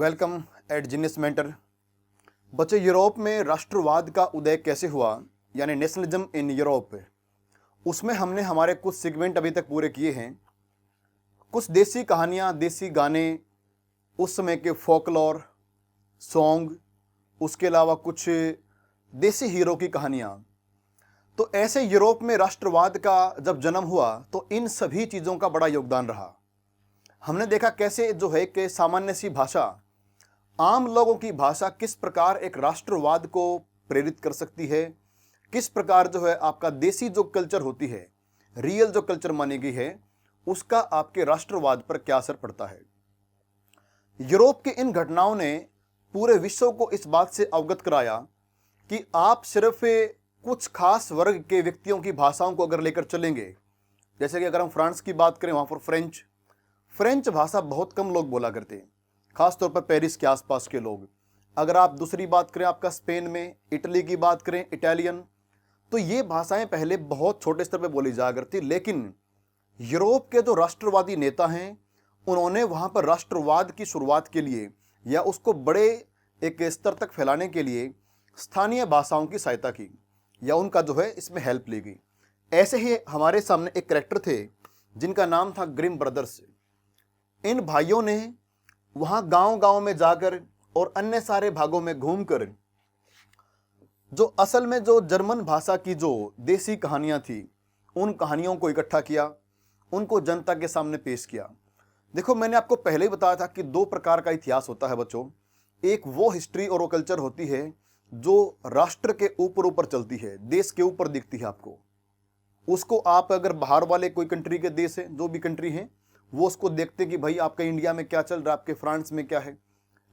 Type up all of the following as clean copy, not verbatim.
Welcome eight genius mentor. बच्चे, Europe में राष्ट्रवाद का उदय कैसे हुआ, यानी नेशनलिज्म इन यूरोप, उसमें हमने हमारे कुछ सेगमेंट अभी तक पूरे किए हैं। कुछ देसी कहानियाँ, देसी गाने, उस समय के फोकलोर सॉन्ग, उसके अलावा कुछ देसी हीरो की कहानियाँ। तो ऐसे यूरोप में राष्ट्रवाद का जब जन्म हुआ तो इन सभी चीज़ों का बड़ा योगदान रहा। हमने देखा कैसे जो है कि सामान्य सी भाषा, आम लोगों की भाषा किस प्रकार एक राष्ट्रवाद को प्रेरित कर सकती है, किस प्रकार जो है आपका देसी जो कल्चर होती है, रियल जो कल्चर मानी गई है, उसका आपके राष्ट्रवाद पर क्या असर पड़ता है। यूरोप की इन घटनाओं ने पूरे विश्व को इस बात से अवगत कराया कि आप सिर्फ कुछ खास वर्ग के व्यक्तियों की भाषाओं को अगर लेकर चलेंगे, जैसे कि अगर हम फ्रांस की बात करें, वहाँ पर फ्रेंच भाषा बहुत कम लोग बोला करते हैं, खासतौर पर पेरिस के आसपास के लोग। अगर आप दूसरी बात करें आपका स्पेन में, इटली की बात करें इटालियन, तो ये भाषाएं पहले बहुत छोटे स्तर पर बोली जाया करती। लेकिन यूरोप के जो राष्ट्रवादी नेता हैं, उन्होंने वहाँ पर राष्ट्रवाद की शुरुआत के लिए या उसको बड़े एक स्तर तक फैलाने के लिए स्थानीय भाषाओं की सहायता की या उनका जो है इसमें हेल्प ली गई। ऐसे ही हमारे सामने एक कैरेक्टर थे जिनका नाम था ग्रिम ब्रदर्स। इन भाइयों ने वहाँ गांव-गांव में जाकर और अन्य सारे भागों में घूमकर जो असल में जो जर्मन भाषा की जो देसी कहानियाँ थी, उन कहानियों को इकट्ठा किया, उनको जनता के सामने पेश किया। देखो, मैंने आपको पहले ही बताया था कि दो प्रकार का इतिहास होता है बच्चों। एक वो हिस्ट्री और वो कल्चर होती है जो राष्ट्र के ऊपर ऊपर चलती है, देश के ऊपर दिखती है आपको। उसको आप अगर बाहर वाले कोई कंट्री के देश है, जो भी कंट्री है, वो उसको देखते कि भाई आपका इंडिया में क्या चल रहा है, आपके फ्रांस में क्या है।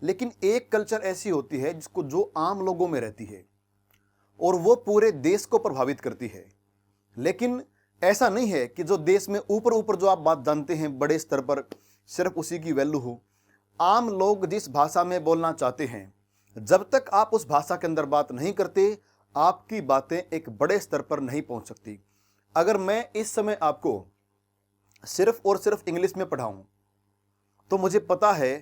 लेकिन एक कल्चर ऐसी होती है जिसको जो आम लोगों में रहती है और वो पूरे देश को प्रभावित करती है। लेकिन ऐसा नहीं है कि जो देश में ऊपर ऊपर जो आप बात जानते हैं बड़े स्तर पर, सिर्फ उसी की वैल्यू हो। आम लोग जिस भाषा में बोलना चाहते हैं, जब तक आप उस भाषा के अंदर बात नहीं करते, आपकी बातें एक बड़े स्तर पर नहीं पहुंच सकती। अगर मैं इस समय आपको सिर्फ और सिर्फ इंग्लिश में पढ़ाऊं, तो मुझे पता है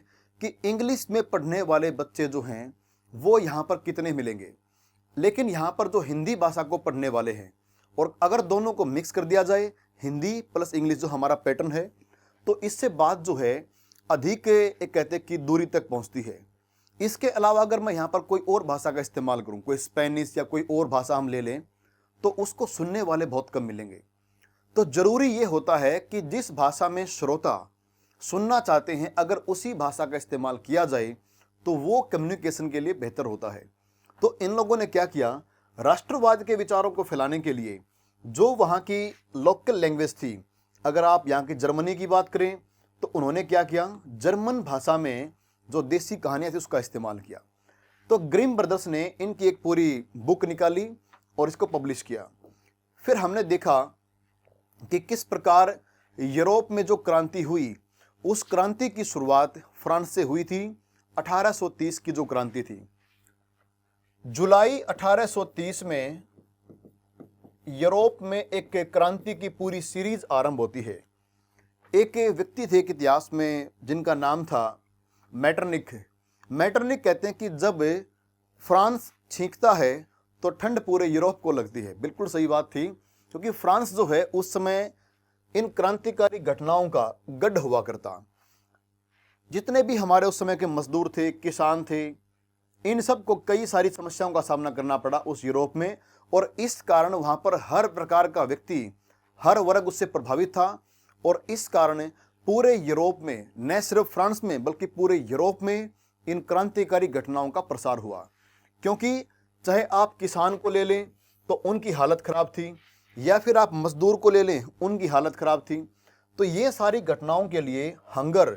कि इंग्लिश में पढ़ने वाले बच्चे जो हैं वो यहाँ पर कितने मिलेंगे। लेकिन यहाँ पर जो हिंदी भाषा को पढ़ने वाले हैं, और अगर दोनों को मिक्स कर दिया जाए, हिंदी प्लस इंग्लिश जो हमारा पैटर्न है, तो इससे बात जो है अधिक एक कहते कि दूरी तक पहुँचती है। इसके अलावा अगर मैं यहाँ पर कोई और भाषा का इस्तेमाल करूँ, कोई स्पेनिश या कोई और भाषा हम ले लें, तो उसको सुनने वाले बहुत कम मिलेंगे। तो जरूरी ये होता है कि जिस भाषा में श्रोता सुनना चाहते हैं, अगर उसी भाषा का इस्तेमाल किया जाए तो वो कम्युनिकेशन के लिए बेहतर होता है। तो इन लोगों ने क्या किया, राष्ट्रवाद के विचारों को फैलाने के लिए जो वहाँ की लोकल लैंग्वेज थी, अगर आप यहाँ की जर्मनी की बात करें तो उन्होंने क्या किया, जर्मन भाषा में जो देसी कहानियाँ थी उसका इस्तेमाल किया। तो ग्रिम ब्रदर्स ने इनकी एक पूरी बुक निकाली और इसको पब्लिश किया। फिर हमने देखा कि किस प्रकार यूरोप में जो क्रांति हुई, उस क्रांति की शुरुआत फ्रांस से हुई थी। 1830 की जो क्रांति थी, जुलाई 1830 में यूरोप में एक क्रांति की पूरी सीरीज आरंभ होती है। एक व्यक्ति थे एक इतिहास में जिनका नाम था मैटरनिक। मैटरनिक कहते हैं कि जब फ्रांस छींकता है तो ठंड पूरे यूरोप को लगती है। बिल्कुल सही बात थी, क्योंकि फ्रांस जो है उस समय इन क्रांतिकारी घटनाओं का गढ़ हुआ करता। जितने भी हमारे उस समय के मजदूर थे, किसान थे, इन सब को कई सारी समस्याओं का सामना करना पड़ा उस यूरोप में। और इस कारण वहाँ पर हर प्रकार का व्यक्ति, हर वर्ग उससे प्रभावित था। और इस कारण पूरे यूरोप में, न सिर्फ फ्रांस में बल्कि पूरे यूरोप में इन क्रांतिकारी घटनाओं का प्रसार हुआ। क्योंकि चाहे आप किसान को ले लें तो उनकी हालत खराब थी, या फिर आप मजदूर को ले लें, उनकी हालत खराब थी। तो ये सारी घटनाओं के लिए हंगर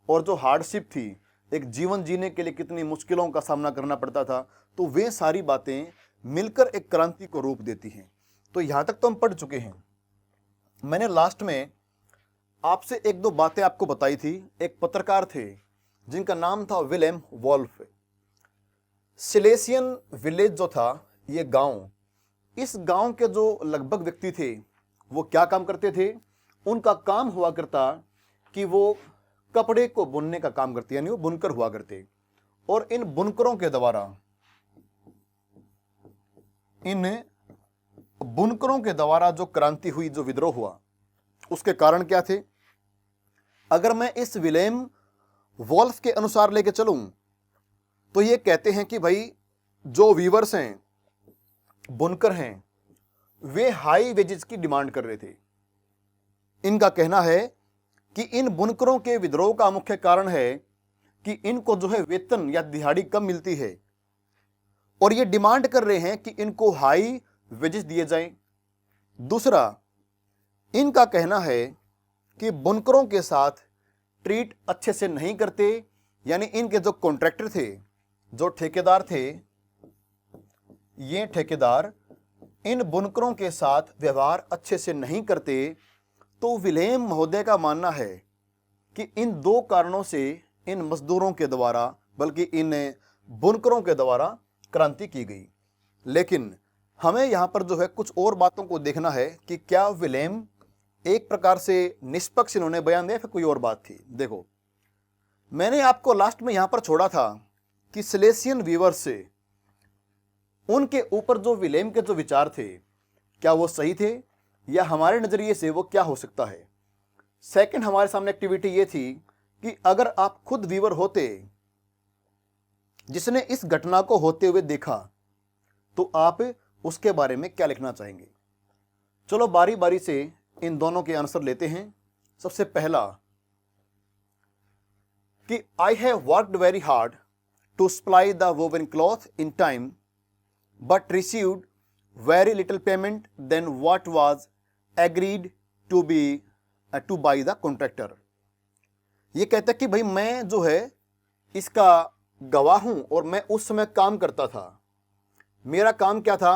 और जो हार्डशिप थी, एक जीवन जीने के लिए कितनी मुश्किलों का सामना करना पड़ता था, तो वे सारी बातें मिलकर एक क्रांति को रूप देती हैं। तो यहाँ तक तो हम पढ़ चुके हैं। मैंने लास्ट में आपसे एक दो बातें आपको बताई थी। एक पत्रकार थे जिनका नाम था विलेम वॉल्फ। सिलेसियन विलेज जो था, ये गांव, इस गांव के जो लगभग व्यक्ति थे वो क्या काम करते थे, उनका काम हुआ करता कि वो कपड़े को बुनने का काम करते, यानी वो बुनकर हुआ करते। और इन बुनकरों के द्वारा जो क्रांति हुई, जो विद्रोह हुआ, उसके कारण क्या थे? अगर मैं इस विलेम वॉल्फ के अनुसार लेके चलूं तो ये कहते हैं कि भाई जो वीवर्स हैं, बुनकर हैं, वे हाई वेजेस की डिमांड कर रहे थे। इनका कहना है कि इन बुनकरों के विद्रोह का मुख्य कारण है कि इनको जो है वेतन या दिहाड़ी कम मिलती है और ये डिमांड कर रहे हैं कि इनको हाई वेजेस दिए जाएं। दूसरा, इनका कहना है कि बुनकरों के साथ ट्रीट अच्छे से नहीं करते, यानी इनके जो कॉन्ट्रैक्टर थे, जो ठेकेदार थे, ये ठेकेदार इन बुनकरों के साथ व्यवहार अच्छे से नहीं करते। तो विलेम महोदय का मानना है कि इन दो कारणों से इन मजदूरों के द्वारा, बल्कि इन बुनकरों के द्वारा क्रांति की गई। लेकिन हमें यहाँ पर जो है कुछ और बातों को देखना है कि क्या विलेम एक प्रकार से निष्पक्ष इन्होंने बयान दिया, फिर कोई और बात थी। देखो, मैंने आपको लास्ट में यहाँ पर छोड़ा था कि सिलेसियन वीवर्स से उनके ऊपर जो विलेम के जो विचार थे, क्या वो सही थे या हमारे नजरिए से वो क्या हो सकता है। सेकंड, हमारे सामने एक्टिविटी ये थी कि अगर आप खुद वीवर होते जिसने इस घटना को होते हुए देखा, तो आप उसके बारे में क्या लिखना चाहेंगे। चलो बारी बारी से इन दोनों के आंसर लेते हैं। सबसे पहला कि I have worked very hard to supply the woven cloth in time but received very little payment than what was agreed to by the contractor। ये कहता है कि भाई मैं जो है इसका गवाह हूं और मैं उस समय काम करता था। मेरा काम क्या था?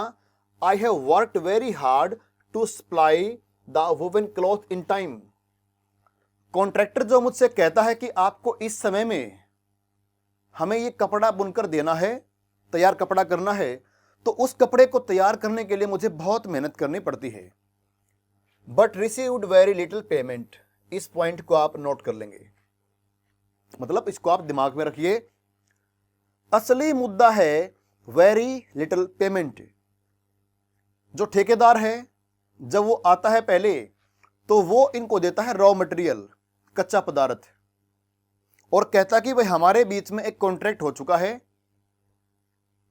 I have worked very hard to supply the woven cloth in time। Contractor जो मुझसे कहता है कि आपको इस समय में हमें ये कपड़ा बुनकर देना है, तैयार कपड़ा करना है, तो उस कपड़े को तैयार करने के लिए मुझे बहुत मेहनत करनी पड़ती है। But received very little payment, इस पॉइंट को आप नोट कर लेंगे, मतलब इसको आप दिमाग में रखिए। असली मुद्दा है वेरी लिटिल पेमेंट। जो ठेकेदार है, जब वो आता है पहले, तो वो इनको देता है रॉ मटेरियल, कच्चा पदार्थ, और कहता कि भाई हमारे बीच में एक कॉन्ट्रैक्ट हो चुका है,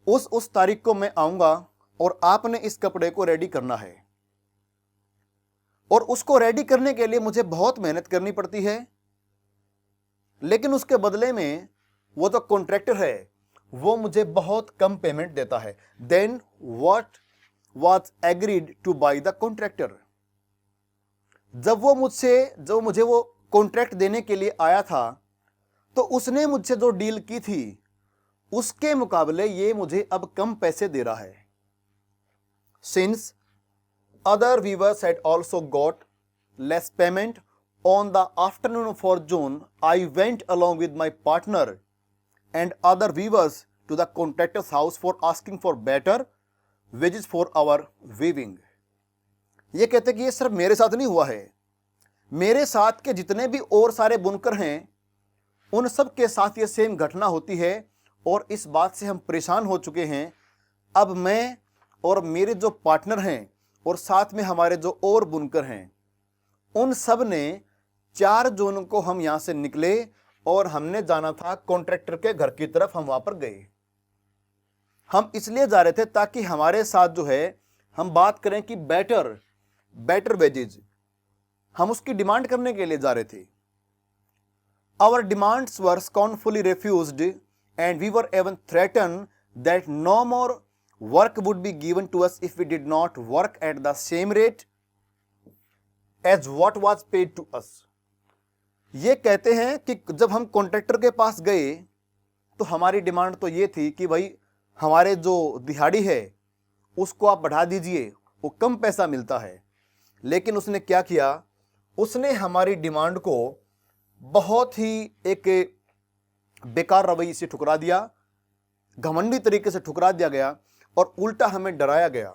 उस तारीख को मैं आऊंगा और आपने इस कपड़े को रेडी करना है, और उसको रेडी करने के लिए मुझे बहुत मेहनत करनी पड़ती है, लेकिन उसके बदले में वो जो कॉन्ट्रैक्टर है वो मुझे बहुत कम पेमेंट देता है than what was agreed to by the contractor. जब मुझे वो कॉन्ट्रैक्ट देने के लिए आया था, तो उसने मुझसे जो डील की थी उसके मुकाबले ये मुझे अब कम पैसे दे रहा है। Since other weavers had also got less payment on the afternoon of June, I went along with my partner and other weavers to the contractors house for asking for better wages for our weaving. ये कहते कि ये सिर्फ मेरे साथ नहीं हुआ है, मेरे साथ के जितने भी और सारे बुनकर हैं उन सब के साथ ये सेम घटना होती है, और इस बात से हम परेशान हो चुके हैं। अब मैं और मेरे जो पार्टनर हैं और साथ में हमारे जो और बुनकर हैं, उन सब ने 4 जून को हम यहां से निकले और हमने जाना था कॉन्ट्रैक्टर के घर की तरफ। हम वहां पर गए। हम इसलिए जा रहे थे ताकि हमारे साथ जो है हम बात करें कि बेटर वेजेज, हम उसकी डिमांड करने के लिए जा रहे थे। Our demands were scornfully refused and we were even threatened that no more work would be given to us if we did not work at the same rate as what was paid to us। ये कहते हैं कि जब हम contractor के पास गए तो हमारी डिमांड तो ये थी कि भाई हमारे जो दिहाड़ी है उसको आप बढ़ा दीजिए, वो कम पैसा मिलता है। लेकिन उसने क्या किया, उसने हमारी डिमांड को बहुत ही एक बेकार रवैये से ठुकरा दिया, घमंडी तरीके से ठुकरा दिया गया, और उल्टा हमें डराया गया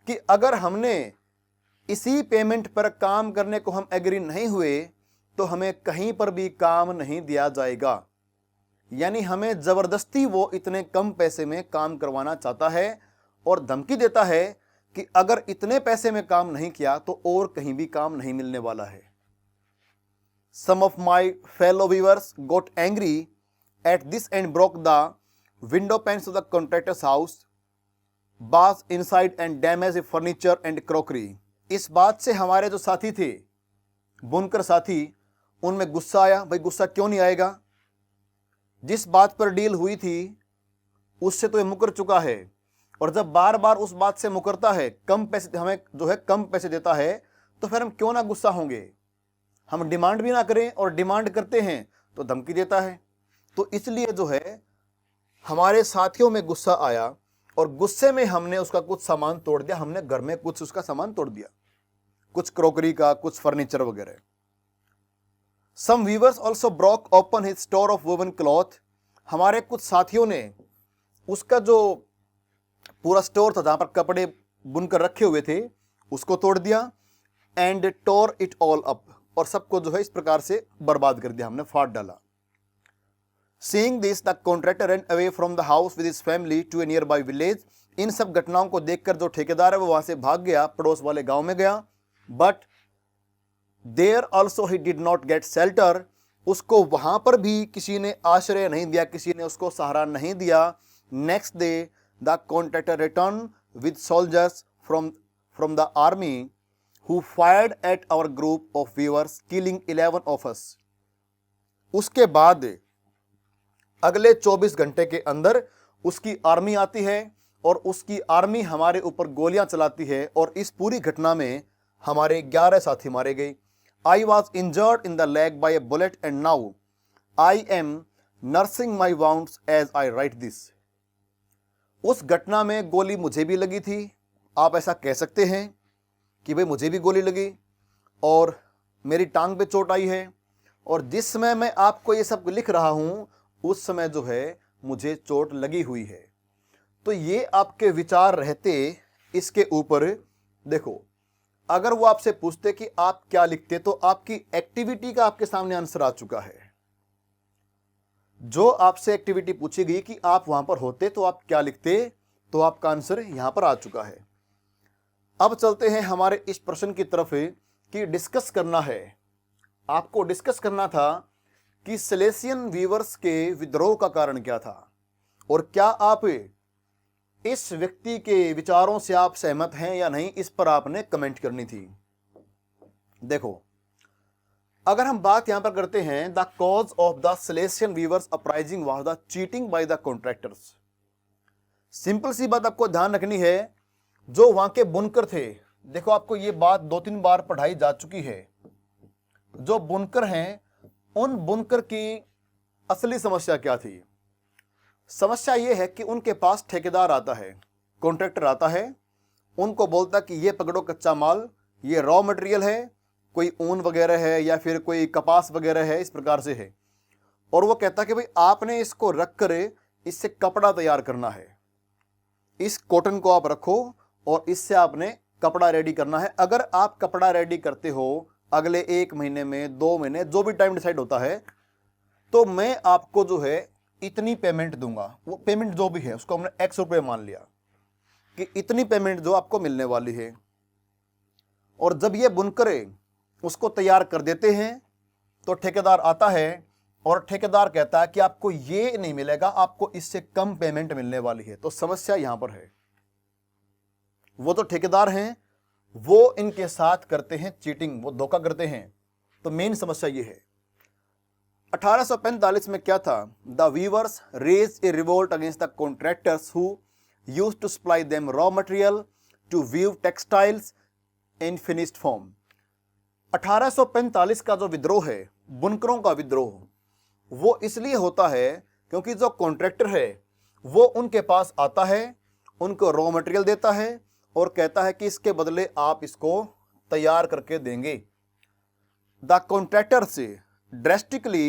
कि अगर हमने इसी पेमेंट पर काम करने को हम एग्री नहीं हुए तो हमें कहीं पर भी काम नहीं दिया जाएगा। यानी हमें जबरदस्ती वो इतने कम पैसे में काम करवाना चाहता है और धमकी देता है कि अगर इतने पैसे में काम नहीं किया तो और कहीं भी काम नहीं मिलने वाला है। Some of my fellow viewers got angry at this and broke the window panes of the contractor's house, barged inside and damaged the furniture and crockery. इस बात से हमारे जो साथी थे, बुनकर साथी, उनमें गुस्सा आया। भाई गुस्सा क्यों नहीं आएगा, जिस बात पर डील हुई थी उससे तो ये मुकर चुका है, और जब बार बार उस बात से मुकरता है, कम पैसे हमें जो है कम पैसे देता है, तो फिर हम क्यों ना गुस्सा होंगे। हम डिमांड भी ना करें और डिमांड करते हैं तो धमकी देता है। तो इसलिए जो है हमारे साथियों में गुस्सा आया और गुस्से में हमने उसका कुछ सामान तोड़ दिया। हमने घर में कुछ उसका सामान तोड़ दिया, कुछ क्रोकरी का, कुछ फर्नीचर वगैरह। Some weavers also broke open his store of woven cloth. हमारे कुछ साथियों ने उसका जो पूरा स्टोर था जहां पर कपड़े बुनकर रखे हुए थे उसको तोड़ दिया। And tore it all up, और सबको जो है इस प्रकार से बर्बाद कर दिया, हमने फाड़ डाला। Seeing this, the contractor ran away from the house with his family to a nearby village. इन सब घटनाओं को देखकर जो ठेकेदार है वो वहां से भाग गया, पड़ोस वाले गांव में गया। But there also he did not get shelter. उसको वहां पर भी किसी ने आश्रय नहीं दिया, किसी ने उसको सहारा नहीं दिया। Next day, the contractor returned with soldiers from the army who fired at our group of weavers, killing 11 of us. उसके बाद अगले 24 घंटे के अंदर उसकी आर्मी आती है और उसकी आर्मी हमारे ऊपर गोलियां चलाती है, और इस पूरी घटना में हमारे 11 साथी मारे गए। I was injured in the leg by a bullet and now I am nursing my wounds as I write this. उस घटना में गोली मुझे भी लगी थी। आप ऐसा कह सकते हैं कि भाई मुझे भी गोली लगी और मेरी टांग पे चोट आई है, और जिस समय मैं आपको ये सब लिख रहा हूं उस समय जो है मुझे चोट लगी हुई है। तो ये आपके विचार रहते इसके ऊपर। देखो, अगर वो आपसे पूछते कि आप क्या लिखते, तो आपकी एक्टिविटी का आपके सामने आंसर आ चुका है। जो आपसे एक्टिविटी पूछी गई कि आप वहां पर होते तो आप क्या लिखते, तो आपका आंसर यहां पर आ चुका है। अब चलते हैं हमारे इस प्रश्न की तरफ कि डिस्कस करना है। आपको डिस्कस करना था कि सिलेसियन वीवर्स के विद्रोह का कारण क्या था, और क्या आप इस व्यक्ति के विचारों से आप सहमत हैं या नहीं, इस पर आपने कमेंट करनी थी। देखो, अगर हम बात यहां पर करते हैं, the cause of the Silesian weavers uprising was the cheating by the contractors. Simple सी बात आपको ध्यान रखनी है, जो वहां के बुनकर थे, देखो आपको ये बात 2-3 बार पढ़ाई जा चुकी है। जो बुनकर हैं, उन बुनकर की असली समस्या क्या थी? समस्या यह है कि उनके पास ठेकेदार आता है, कॉन्ट्रैक्टर आता है, उनको बोलता कि ये पकड़ो कच्चा माल, ये रॉ मटेरियल है, कोई ऊन वगैरह है या फिर कोई कपास वगैरह है, इस प्रकार से है, और वो कहता कि भाई आपने इसको रख कर इससे कपड़ा तैयार करना है, इस कॉटन को आप रखो और इससे आपने कपड़ा रेडी करना है। अगर आप कपड़ा रेडी करते हो अगले 1 महीने में, 2 महीने, जो भी टाइम डिसाइड होता है, तो मैं आपको जो है इतनी पेमेंट दूंगा। वो पेमेंट जो भी है उसको हमने X रुपये मान लिया कि इतनी पेमेंट जो आपको मिलने वाली है। और जब ये बुनकर उसको तैयार कर देते हैं तो ठेकेदार आता है और ठेकेदार कहता है कि आपको ये नहीं मिलेगा, आपको इससे कम पेमेंट मिलने वाली है। तो समस्या यहां पर है, वो तो ठेकेदार हैं, वो इनके साथ करते हैं चीटिंग, वो धोखा करते हैं। तो मेन समस्या ये है। 1845 में क्या था? The weavers raise a revolt against the contractors who used to supply them raw material to weave textiles in finished form. 1845 का जो विद्रोह है, बुनकरों का विद्रोह, वो इसलिए होता है क्योंकि जो कॉन्ट्रैक्टर है वो उनके पास आता है, उनको रॉ मटेरियल देता है और कहता है कि इसके बदले आप इसको तैयार करके देंगे। The contractors drastically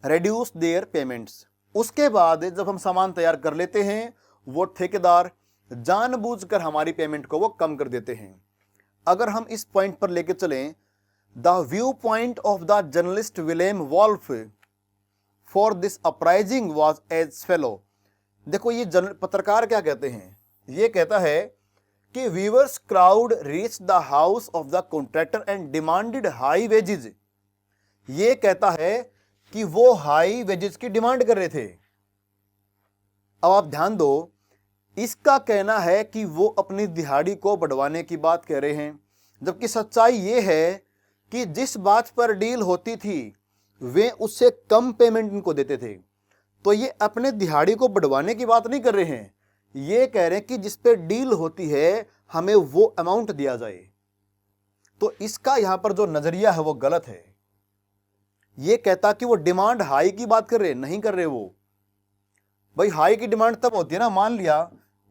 reduce there payments. उसके बाद जब हम सामान तैयार कर लेते हैं, वो ठेकेदार जानबूझकर हमारी पेमेंट को वो कम कर देते हैं। अगर हम इस पॉइंट पर लेके चलें, the view point of the journalist Wilhelm Wolff for this uprising was as follows. देखो ये पत्रकार क्या कहते हैं, ये कहता है कि weavers crowd reach the house of the contractor and demanded high wages. ये कहता है कि वो हाई वेजेस की डिमांड कर रहे थे। अब आप ध्यान दो, इसका कहना है कि वो अपनी दिहाड़ी को बढ़वाने की बात कह रहे हैं, जबकि सच्चाई ये है कि जिस बात पर डील होती थी वे उससे कम पेमेंट इनको देते थे। तो ये अपने दिहाड़ी को बढ़वाने की बात नहीं कर रहे हैं, ये कह रहे हैं कि जिस पे डील होती है हमें वो अमाउंट दिया जाए। तो इसका यहां पर जो नजरिया है वो गलत है। ये कहता कि वो डिमांड हाई की बात कर रहे, नहीं कर रहे वो। भाई हाई की डिमांड तब होती है ना, मान लिया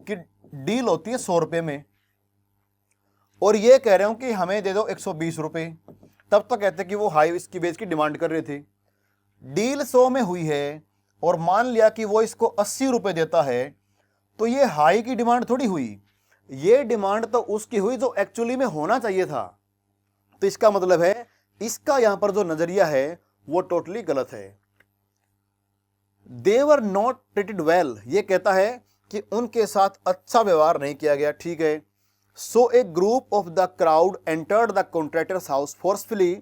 कि डील होती है 100 रुपए में और ये कह रहे हो कि हमें दे दो 120 रुपए, तब तो कहते कि वो हाई इसकी बेच की डिमांड कर रहे थे। डील 100 में हुई है और मान लिया कि वो इसको 80 रुपए देता है, तो ये हाई की डिमांड थोड़ी हुई, ये डिमांड तो उसकी हुई जो एक्चुअली में होना चाहिए था। तो इसका मतलब है इसका यहां पर जो नजरिया है वो टोटली गलत है। दे वर नॉट ट्रीटेड वेल, ये कहता है कि उनके साथ अच्छा व्यवहार नहीं किया गया, ठीक है। So a group of the crowd entered the contractors house forcefully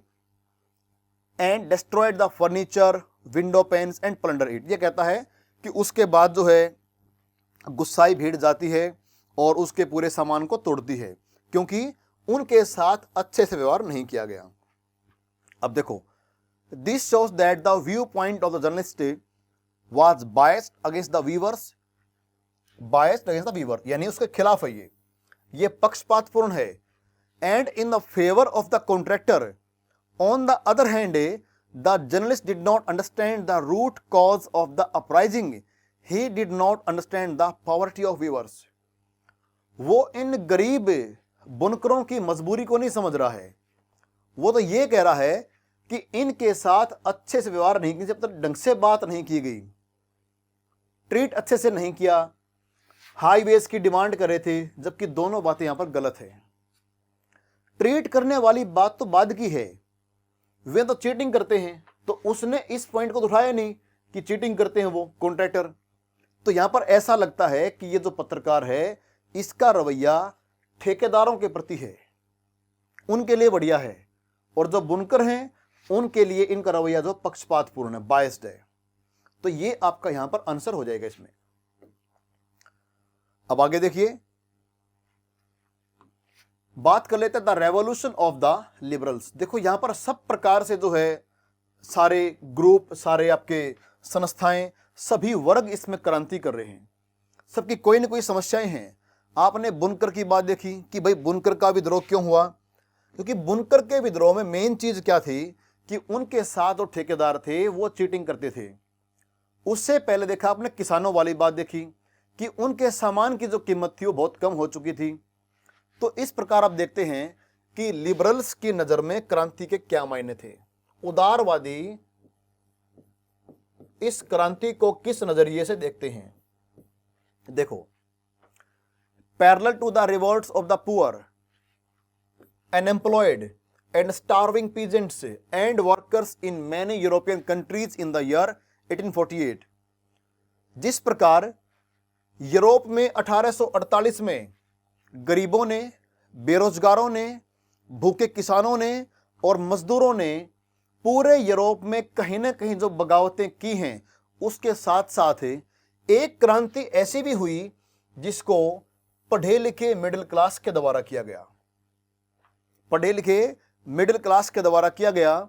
and destroyed the furniture, window panes and plunder it. ये कहता है कि उसके बाद जो है गुस्साई भीड़ जाती है और उसके पूरे सामान को तोड़ती है, क्योंकि उनके साथ अच्छे से व्यवहार नहीं किया गया। अब देखो, this shows that the view point of the journalist was biased against the weavers, biased against the weaver, यानी उसके खिलाफ है ये पक्षपातपूर्ण है। And in the favour of the contractor. On the other hand the journalist did not understand the root cause of the uprising, he did not understand the poverty of weavers. वो इन गरीब बुनकरों की मजबूरी को नहीं समझ रहा है, वो तो ये कह रहा है कि इनके साथ अच्छे से व्यवहार नहीं किया, जब तक ढंग से बात नहीं की गई, ट्रीट अच्छे से नहीं किया, हाई वेज की डिमांड कर रहे थे, जबकि दोनों बातें यहां पर गलत है। ट्रीट करने वाली बात तो बाद की है, वे तो चीटिंग करते हैं, तो उसने इस पॉइंट को उठाया नहीं कि चीटिंग करते हैं वो कॉन्ट्रैक्टर। तो यहां पर ऐसा लगता है कि ये जो पत्रकार है इसका रवैया ठेकेदारों के प्रति है, उनके लिए बढ़िया है, और जो बुनकर हैं उनके लिए इनका रवैया जो पक्षपातपूर्ण है, बायस्ड है। तो ये आपका यहां पर आंसर हो जाएगा इसमें। अब आगे देखिए, बात कर लेते हैं the revolution of the liberals. देखो यहां पर सब प्रकार से जो है सारे ग्रुप, सारे आपके संस्थाएं, सभी वर्ग इसमें क्रांति कर रहे हैं, सबकी कोई ना कोई समस्याएं हैं। आपने बुनकर की बात देखी कि भाई बुनकर का विद्रोह क्यों हुआ, क्योंकि बुनकर के विद्रोह में मेन चीज क्या थी कि उनके साथ जो ठेकेदार थे वो चीटिंग करते थे। उससे पहले देखा आपने किसानों वाली बात देखी कि उनके सामान की जो कीमत थी वो बहुत कम हो चुकी थी। तो इस प्रकार आप देखते हैं कि लिबरल्स की नजर में क्रांति के क्या मायने थे। उदारवादी इस क्रांति को किस नजरिए से देखते हैं, देखो, parallel to the revolts of the poor, unemployed and starving peasants and workers in many European countries in the year 1848। जिस प्रकार यूरोप में 1848 में गरीबों ने, बेरोजगारों ने, भूखे किसानों ने और मजदूरों ने पूरे यूरोप में कहीं ना कहीं जो बगावतें की हैं, उसके साथ साथ एक क्रांति ऐसी भी हुई जिसको पढ़े लिखे मिडिल क्लास के द्वारा किया गया, पढ़े लिखे मिडिल क्लास के द्वारा किया गया।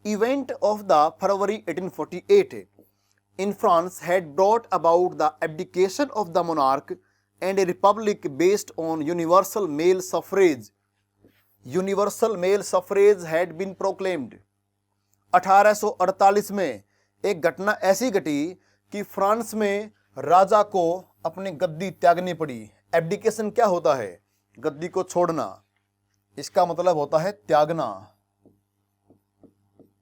Event of the February 1848 in France had brought about the abdication of the monarch and a republic based on universal male suffrage. Universal male suffrage had been proclaimed. 1848 में एक घटना ऐसी घटी कि फ्रांस में राजा को अपनी गद्दी त्यागनी पड़ी। एब्डिकेशन क्या होता है? गद्दी को छोड़ना, इसका मतलब होता है त्यागना,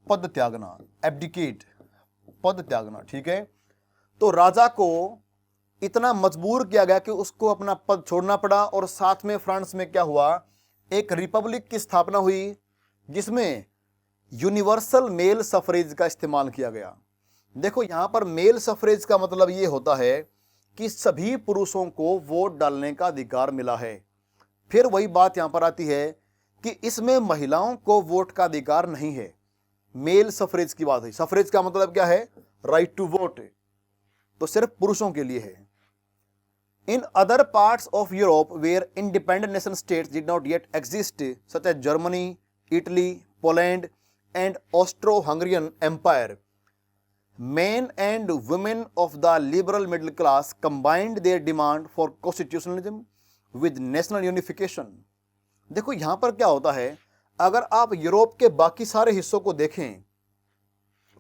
पद त्यागना, एब्डिकेट, पद त्यागना, ठीक है। तो राजा को इतना मजबूर किया गया कि उसको अपना पद छोड़ना पड़ा, और साथ में फ्रांस में क्या हुआ, एक रिपब्लिक की स्थापना हुई जिसमें यूनिवर्सल मेल सफरेज का इस्तेमाल किया गया। देखो यहां पर मेल सफरेज का मतलब ये होता है कि सभी पुरुषों को वोट डालने का अधिकार मिला है। फिर वही बात यहां पर आती है कि इसमें महिलाओं को वोट का अधिकार नहीं है। मेल सफरेज की बात है। सफरेज का मतलब क्या है? राइट टू वोट, तो सिर्फ पुरुषों के लिए है। In other parts of Europe where independent nation states did not yet exist such as Germany, Italy, Poland and Austro-Hungarian empire, men and women of the liberal middle class combined their demand for constitutionalism with national unification। देखो यहां पर क्या होता है, अगर आप Europe के बाकी सारे हिस्सों को देखें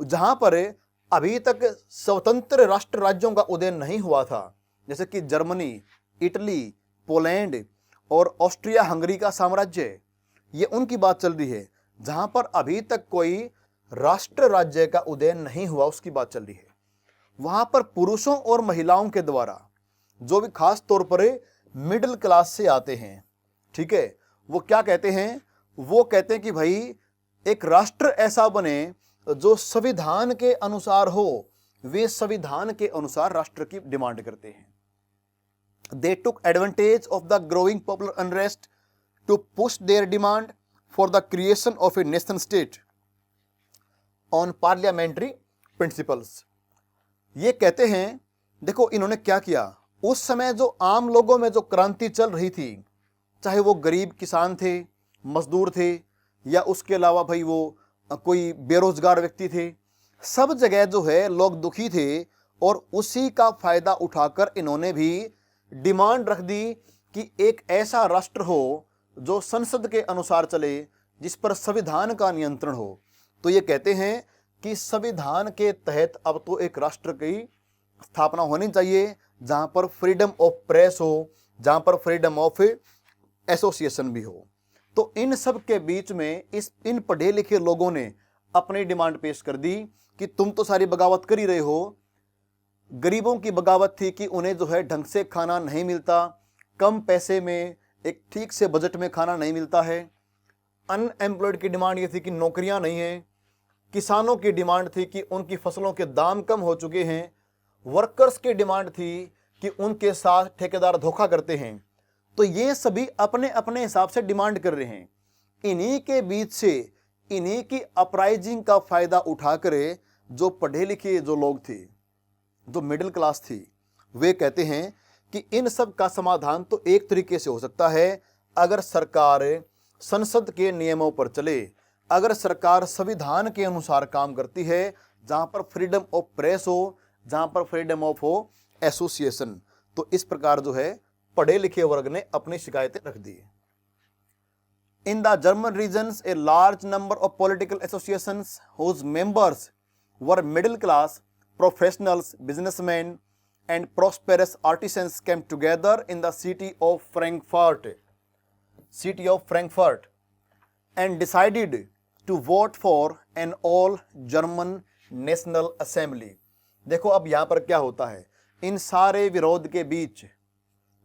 जहां पर अभी तक स्वतंत्र राष्ट्र राज्यों का उदय नहीं हुआ था, जैसे कि जर्मनी, इटली, पोलैंड और ऑस्ट्रिया हंगरी का साम्राज्य, ये उनकी बात चल रही है। जहां पर अभी तक कोई राष्ट्र राज्य का उदय नहीं हुआ उसकी बात चल रही है। वहां पर पुरुषों और महिलाओं के द्वारा, जो भी खास तौर पर मिडिल क्लास से आते हैं, ठीक है, वो क्या कहते हैं? वो कहते हैं कि भाई एक राष्ट्र ऐसा बने जो संविधान के अनुसार हो। वे संविधान के अनुसार राष्ट्र की डिमांड करते हैं। They took advantage of the growing popular unrest to push their demand for the creation of a nation state on parliamentary principles. ये कहते हैं, देखो इन्होंने क्या किया, उस समय जो आम लोगों में जो क्रांति चल रही थी, चाहे वो गरीब किसान थे, मजदूर थे, या उसके अलावा भाई वो कोई बेरोजगार व्यक्ति थे, सब जगह जो है लोग दुखी थे। और उसी का फायदा उठाकर इन्होंने भी डिमांड रख दी कि एक ऐसा राष्ट्र हो जो संसद के अनुसार चले, जिस पर संविधान का नियंत्रण हो। तो ये कहते हैं कि संविधान के तहत अब तो एक राष्ट्र की स्थापना होनी चाहिए जहां पर फ्रीडम ऑफ प्रेस हो, जहां पर फ्रीडम ऑफ एसोसिएशन भी हो। तो इन सब के बीच में इन पढ़े लिखे लोगों ने अपनी डिमांड पेश कर दी कि तुम तो सारी बगावत कर ही रहे हो। गरीबों की बगावत थी कि उन्हें जो है ढंग से खाना नहीं मिलता, कम पैसे में एक ठीक से बजट में खाना नहीं मिलता है। अनएम्प्लॉयड की डिमांड ये थी कि नौकरियां नहीं है। किसानों की डिमांड थी कि उनकी फसलों के दाम कम हो चुके हैं। वर्कर्स की डिमांड थी कि उनके साथ ठेकेदार धोखा करते हैं। तो ये सभी अपने अपने हिसाब से डिमांड कर रहे हैं। इन्हीं के बीच से इन्हीं की अपराइजिंग का फायदा उठाकर जो पढ़े लिखे जो लोग थे, जो मिडिल क्लास थी, वे कहते हैं कि इन सब का समाधान तो एक तरीके से हो सकता है अगर सरकार संसद के नियमों पर चले, अगर सरकार संविधान के अनुसार काम करती है, जहां पर फ्रीडम ऑफ प्रेस हो, जहां पर फ्रीडम ऑफ हो एसोसिएशन। तो इस प्रकार जो है पढ़े लिखे वर्ग ने अपनी शिकायतें रख दी। In the German regions a large number of political associations whose members were middle class professionals, businessman and prosperous artisans came together in the city of Frankfurt and decided to vote for an all German National Assembly। देखो अब यहां पर क्या होता है, इन सारे विरोध के बीच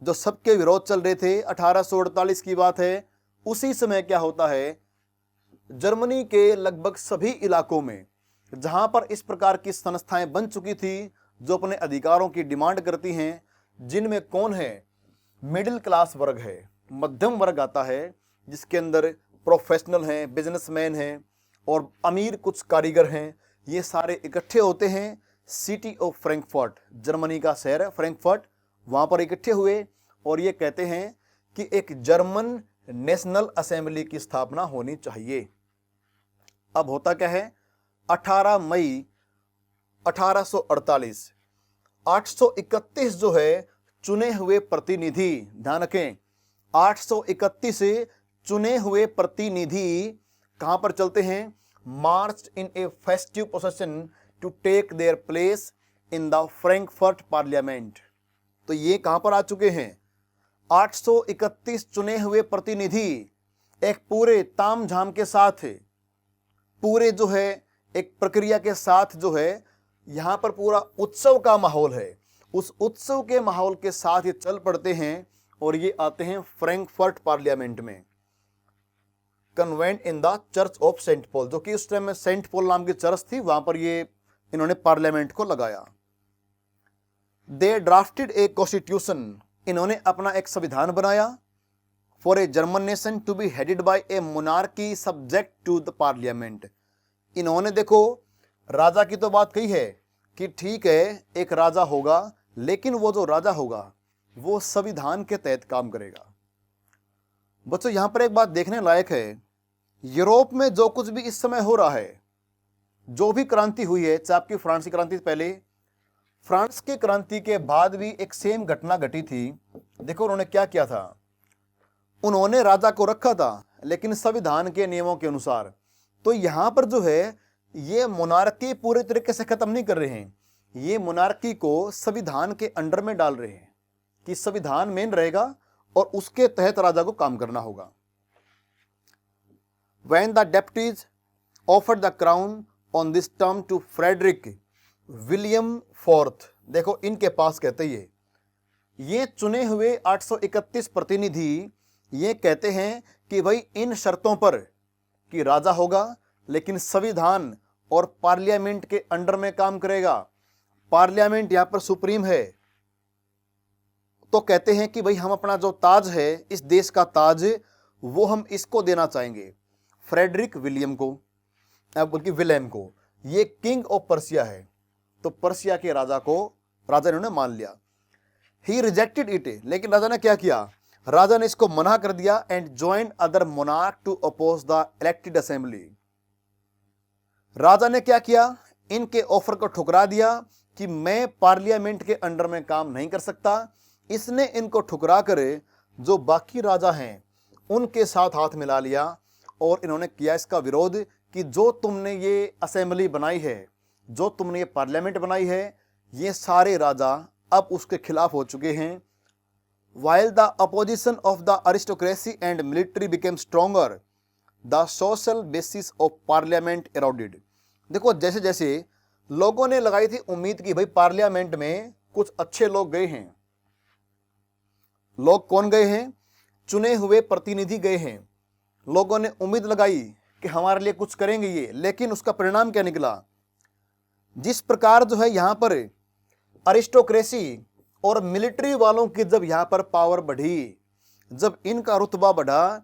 जो सबके विरोध चल रहे थे, 1848 की बात है, उसी समय क्या होता है, जर्मनी के लगभग सभी इलाकों में जहां पर इस प्रकार की संस्थाएं बन चुकी थी जो अपने अधिकारों की डिमांड करती हैं, जिनमें कौन है, मिडिल क्लास वर्ग है, मध्यम वर्ग आता है, जिसके अंदर प्रोफेशनल हैं, बिजनेसमैन हैं और अमीर कुछ कारीगर हैं। ये सारे इकट्ठे होते हैं सिटी ऑफ फ्रैंकफर्ट, जर्मनी का शहर है फ्रैंकफर्ट, वहाँ पर इकट्ठे हुए और ये कहते हैं कि एक जर्मन नेशनल असेंबली की स्थापना होनी चाहिए। अब होता क्या है, 18 मई 1848 831 जो है चुने हुए प्रतिनिधि, ध्यान रखें 831 चुने हुए प्रतिनिधि कहां पर चलते हैं, march in a festive procession to take their place in the Frankfurt parliament. तो ये कहां पर आ चुके हैं, 831 चुने हुए प्रतिनिधि एक पूरे तामझाम के साथ, पूरे जो है एक प्रक्रिया के साथ जो है यहां पर पूरा उत्सव का माहौल है, उस उत्सव के माहौल के साथ ये चल पड़ते हैं और ये आते हैं फ्रैंकफर्ट पार्लियामेंट में। Convened in the church of Saint Paul, जो कि उस टाइम में सेंट पॉल नाम की चर्च थी, वहां पर ये इन्होंने पार्लियामेंट को लगाया। दे ड्राफ्टेड ए कॉन्स्टिट्यूशन, इन्होंने अपना एक संविधान बनाया। For a German nation to be headed by a monarchy subject to the parliament. इन्होंने देखो राजा की तो बात कही है कि ठीक है एक राजा होगा, लेकिन वो जो राजा होगा वो संविधान के तहत काम करेगा। बच्चों यहां पर एक बात देखने लायक है, यूरोप में जो कुछ भी इस समय हो रहा है, जो भी क्रांति हुई है, चाहे आपकी फ्रांस की क्रांति से पहले, फ्रांस की क्रांति के बाद भी एक सेम घटना घटी थी। देखो उन्होंने क्या किया था, उन्होंने राजा को रखा था लेकिन संविधान के नियमों के अनुसार। तो यहां पर जो है ये मोनार्की पूरे तरीके से खत्म नहीं कर रहे हैं, ये मोनार्की को संविधान के अंडर में डाल रहे हैं कि संविधान मेन रहेगा और उसके तहत राजा को काम करना होगा। When the deputies offered the crown on this term to Frederick William IV, देखो इनके पास कहते ये चुने हुए 831 प्रतिनिधि ये कहते हैं कि भाई इन शर्तों पर कि राजा होगा लेकिन संविधान और पार्लियामेंट के अंडर में काम करेगा, पार्लियामेंट यहां पर सुप्रीम है। तो कहते हैं कि भाई हम अपना जो ताज है, इस देश का ताज, वो हम इसको देना चाहेंगे फ्रेडरिक विलियम को, बल्कि विलेम को। ये किंग ऑफ पर्सिया है, तो पर्सिया के राजा इन्होंने मान लिया। ही रिजेक्टेड इट, लेकिन राजा ने क्या किया, राजा ने इसको मना कर दिया and join other monarch to oppose the elected assembly. राजा ने क्या किया, इनके ऑफर को ठुकरा दिया कि मैं पार्लियामेंट के अंडर में काम नहीं कर सकता। इसने इनको ठुकरा कर जो बाकी राजा हैं उनके साथ हाथ मिला लिया और इन्होंने किया इसका विरोध कि जो तुमने ये असेंबली बनाई है, जो तुमने ये पार्लियामेंट बनाई है, ये सारे राजा अब उसके खिलाफ हो चुके हैं। While the opposition of the aristocracy and military became stronger, the social basis of parliament eroded. देखो जैसे जैसे लोगों ने लगाई थी उम्मीद की भाई पार्लियामेंट में कुछ अच्छे लोग गए हैं। लोग कौन गए हैं, चुने हुए प्रतिनिधि गए हैं। लोगों ने उम्मीद लगाई कि हमारे लिए कुछ करेंगे ये, लेकिन उसका परिणाम क्या निकला। जिस प्रकार जो है यहां पर अरिस्टोक्रेसी और मिलिट्री वालों की जब यहां पर पावर बढ़ी, जब इनका रुतबा बढ़ा,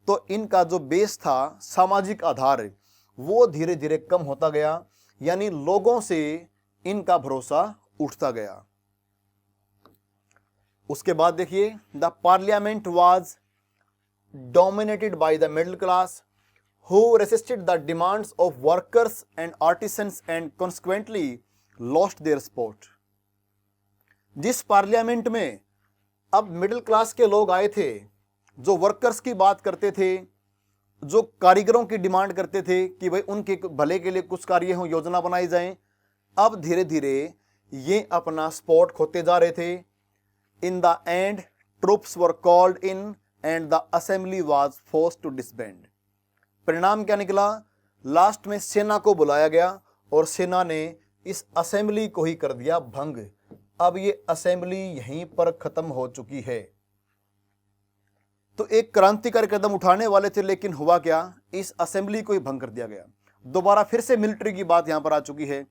तो इनका जो बेस था, सामाजिक आधार, वो धीरे धीरे कम होता गया, यानी लोगों से इनका भरोसा उठता गया। उसके बाद देखिए, the parliament was dominated by the middle class who resisted the demands of workers and artisans and consequently lost their support. जिस पार्लियामेंट में अब मिडिल क्लास के लोग आए थे, जो वर्कर्स की बात करते थे, जो कारीगरों की डिमांड करते थे कि भाई उनके भले के लिए कुछ कार्य हो, योजना बनाई जाए, अब धीरे धीरे ये अपना सपोर्ट खोते जा रहे थे। In the end troops were called in and the assembly was forced to disband. परिणाम क्या निकला, लास्ट में सेना को बुलाया गया और सेना ने इस असेंबली को ही कर दिया भंग। अब ये असेंबली यहीं पर खत्म हो चुकी है। तो एक क्रांतिकारी कदम उठाने वाले थे, लेकिन हुआ क्या, इस असेंबली को ही भंग कर दिया गया। दोबारा फिर से मिलिट्री की बात यहां पर आ चुकी है।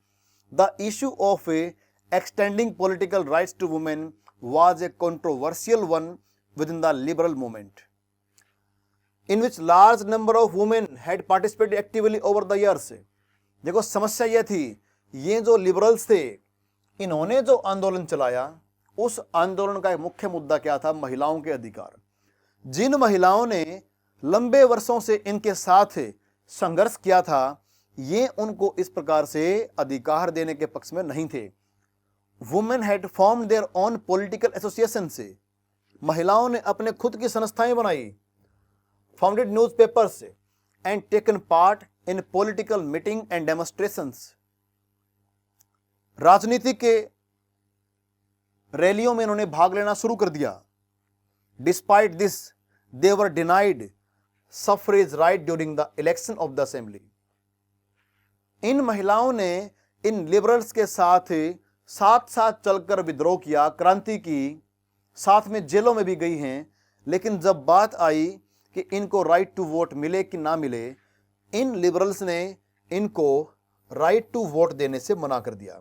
The issue of extending political rights to women was a controversial one within the liberal movement in which large number of women had participated actively over the years. देखो समस्या यह थी, ये जो लिबरल्स थे, इन्होंने जो आंदोलन चलाया, उस आंदोलन का एक मुख्य मुद्दा क्या था, महिलाओं के अधिकार। जिन महिलाओं ने लंबे वर्षों से इनके साथ संघर्ष किया था, ये उनको इस प्रकार से अधिकार देने के पक्ष में नहीं थे। Women had formed their own political association से, महिलाओं ने अपने खुद की संस्थाएं बनाई, founded newspapers and taken part in political meeting and demonstrations. राजनीति के रैलियों में इन्होंने भाग लेना शुरू कर दिया। Despite this they were denied suffrage right during the election of the assembly. इन महिलाओं ने इन लिबरल्स के साथ साथ चलकर विद्रोह किया, क्रांति की, साथ में जेलों में भी गई हैं। लेकिन जब बात आई कि इनको राइट टू वोट मिले कि ना मिले, इन लिबरल्स ने इनको राइट टू वोट देने से मना कर दिया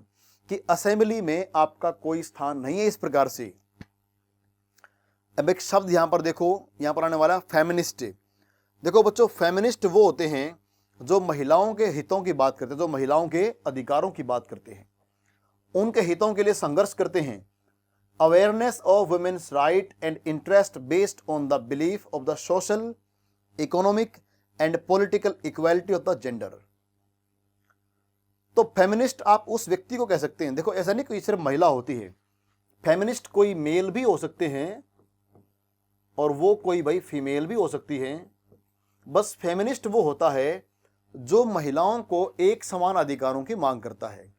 कि असेंबली में आपका कोई स्थान नहीं है इस प्रकार से। अब एक शब्द यहां पर देखो, यहां पर आने वाला फेमिनिस्ट। देखो बच्चों, फेमिनिस्ट वो होते हैं जो महिलाओं के हितों की बात करते हैं, जो महिलाओं के अधिकारों की बात करते हैं, उनके हितों के लिए संघर्ष करते हैं। Awareness of women's right and interest based on the belief of the social, economic and political equality of the gender. तो फेमिनिस्ट आप उस व्यक्ति को कह सकते हैं, देखो ऐसा नहीं कोई सिर्फ महिला होती है, फेमिनिस्ट कोई मेल भी हो सकते हैं और वो कोई भाई फीमेल भी हो सकती है। बस फेमिनिस्ट वो होता है जो महिलाओं को एक समान अधिकारों की मांग करता है,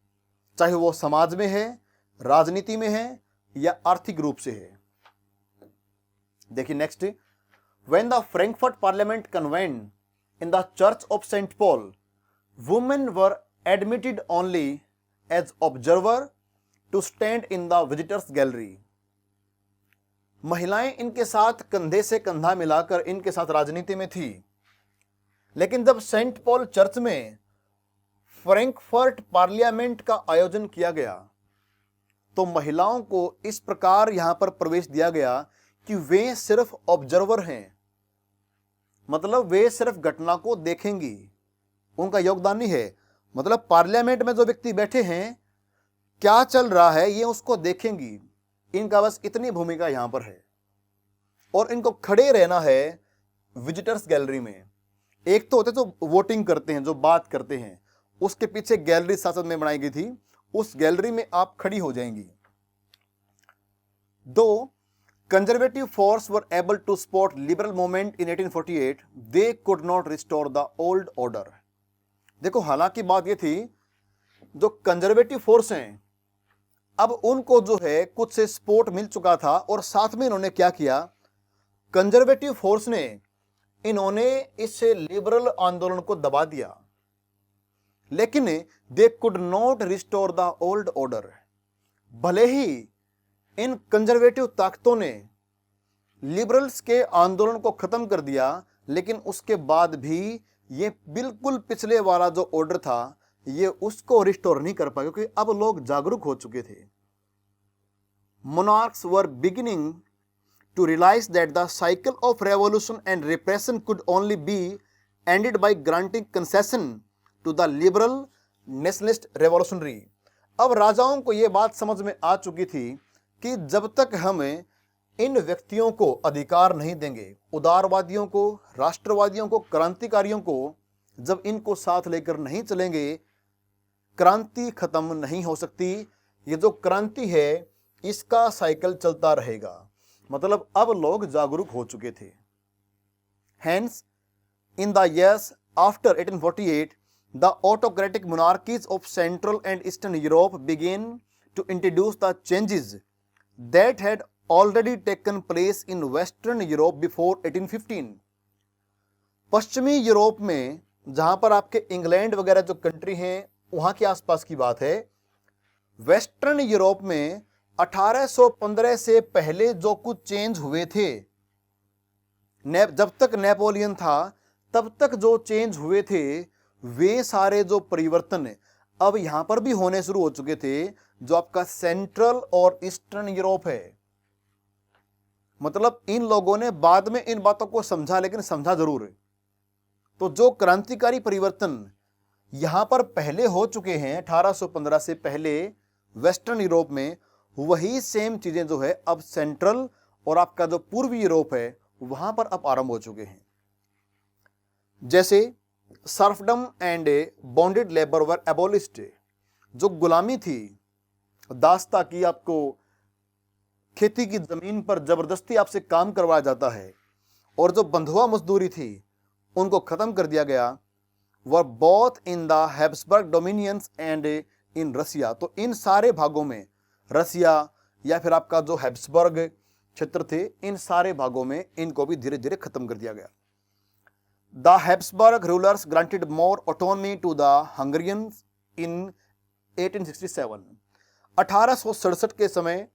चाहे वो समाज में है, राजनीति में है या आर्थिक रूप से है। देखिए next, when the Frankfurt parliament convened in the church of Saint Paul, women were admitted only as observer to stand in the visitors gallery. महिलाएं इनके साथ कंधे से कंधा मिलाकर इनके साथ राजनीति में थी, लेकिन जब सेंट पॉल चर्च में फ्रैंकफर्ट पार्लियामेंट का आयोजन किया गया तो महिलाओं को इस प्रकार यहां पर प्रवेश दिया गया कि वे सिर्फ ऑब्जर्वर हैं, मतलब वे सिर्फ घटना को देखेंगी, उनका योगदान नहीं है। मतलब पार्लियामेंट में जो व्यक्ति बैठे हैं, क्या चल रहा है ये उसको देखेंगी, इनका बस इतनी भूमिका यहां पर है। और इनको खड़े रहना है विजिटर्स गैलरी में। एक तो होते जो वोटिंग करते हैं, जो बात करते हैं, उसके पीछे गैलरी शासन में बनाई गई थी, उस गैलरी में आप खड़ी हो जाएंगी। Though conservative force were able to support liberal movement in 1848, they could not restore the old order. देखो हालांकि बात ये थी, जो कंजर्वेटिव फोर्स हैं अब उनको जो है कुछ से सपोर्ट मिल चुका था, और साथ में इन्होंने क्या किया, कंजर्वेटिव फोर्स ने इन्होंने इस लिबरल आंदोलन को दबा दिया, लेकिन दे could not restore the old order. भले ही इन कंजर्वेटिव ताकतों ने लिबरल्स के आंदोलन को खत्म कर दिया, लेकिन उसके बाद भी ये बिल्कुल पिछले वाला जो ऑर्डर था ये उसको रिस्टोर नहीं कर पाए, क्योंकि अब लोग जागरूक हो चुके थे। Monarchs were beginning to realize that the cycle of revolution and repression could only be ended by granting concession to the liberal nationalist revolutionary। अब राजाओं को यह बात समझ में आ चुकी थी कि जब तक हम इन व्यक्तियों को अधिकार नहीं देंगे, उदारवादियों को, राष्ट्रवादियों को, क्रांतिकारियों को, जब इनको साथ लेकर नहीं चलेंगे, क्रांति खत्म नहीं हो सकती। ये जो क्रांति है इसका साइकिल चलता रहेगा। मतलब अब लोग जागरूक हो चुके थे। Hence, in the years after 1848, the autocratic monarchies of Central and Eastern Europe began to introduce the changes that had already taken place in Western Europe before 1815। पश्चिमी यूरोप में, जहां पर आपके इंग्लैंड वगैरह जो कंट्री हैं वहां के आसपास की बात है, वेस्टर्न यूरोप में 1815 से पहले जो कुछ चेंज हुए थे, जब तक नेपोलियन था तब तक जो चेंज हुए थे, वे सारे जो परिवर्तन अब यहां पर भी होने शुरू हो चुके थे, जो आपका सेंट्रल और ईस्टर्न यूरोप है। मतलब इन लोगों ने बाद में इन बातों को समझा, लेकिन समझा जरूर है। तो जो क्रांतिकारी परिवर्तन यहां पर पहले हो चुके हैं 1815 से पहले वेस्टर्न यूरोप में, वही सेम चीजें जो है अब सेंट्रल और आपका जो पूर्वी यूरोप है वहां पर अब आरंभ हो चुके हैं। जैसे सर्फडम एंड बॉन्डेड लेबर वर एबोलिश्ड। जो गुलामी थी, दास्ता की, आपको खेती की जमीन पर जबरदस्ती आपसे काम करवाया जाता है, और जो बंधुआ मजदूरी थी उनको खत्म कर दिया गया। Were both in the Habsburg dominions and in Russia. तो इन सारे भागों में, रसिया या फिर आपका जो हैब्सबर्ग क्षेत्र थे, इन सारे भागों में इनको भी धीरे धीरे खत्म कर दिया गया। The Habsburg rulers granted more autonomy to the Hungarians in 1867। 1867 के समय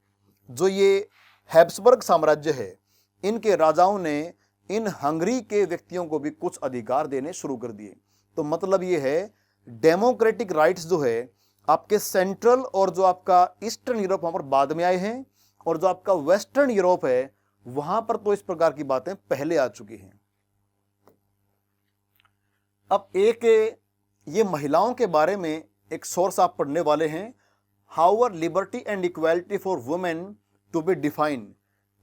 जो ये हैब्सबर्ग साम्राज्य है, इनके राजाओं ने इन हंगरी के व्यक्तियों को भी कुछ अधिकार देने शुरू कर दिए। तो मतलब ये है डेमोक्रेटिक राइट्स जो है आपके सेंट्रल और जो आपका ईस्टर्न यूरोप वहां पर बाद में आए हैं, और जो आपका वेस्टर्न यूरोप है वहां पर तो इस प्रकार की बातें पहले आ चुकी हैं। अब एक ये महिलाओं के बारे में एक सोर्स आप पढ़ने वाले हैं, how are liberty and equality for women to be defined,